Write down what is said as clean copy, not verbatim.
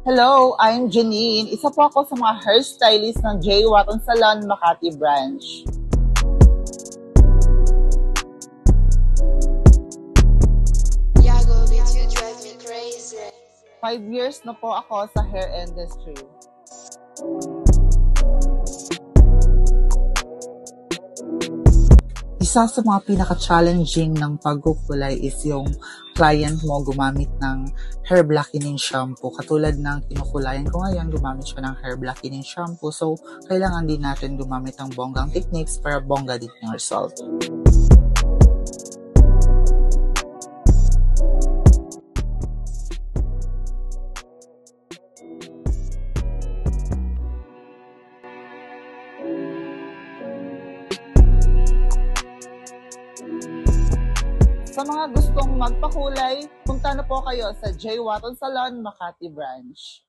Hello, I'm Janine. Isa po ako sa mga hairstylist ng J. Watton Salon, Makati branch. Yago, bitch, you drive me crazy. 5 years na po ako sa hair industry. Isa sa mga pinaka-challenging ng pagkukulay is yung client mo gumamit ng hair blackening shampoo. Katulad ng kinukulayan ko ngayon, gumamit siya ng hair blackening shampoo. So, kailangan din natin gumamit ng bonggang techniques para bongga din yung result. Sa mga gustong magpakulay, punta na po kayo sa J. Watton Salon, Makati branch.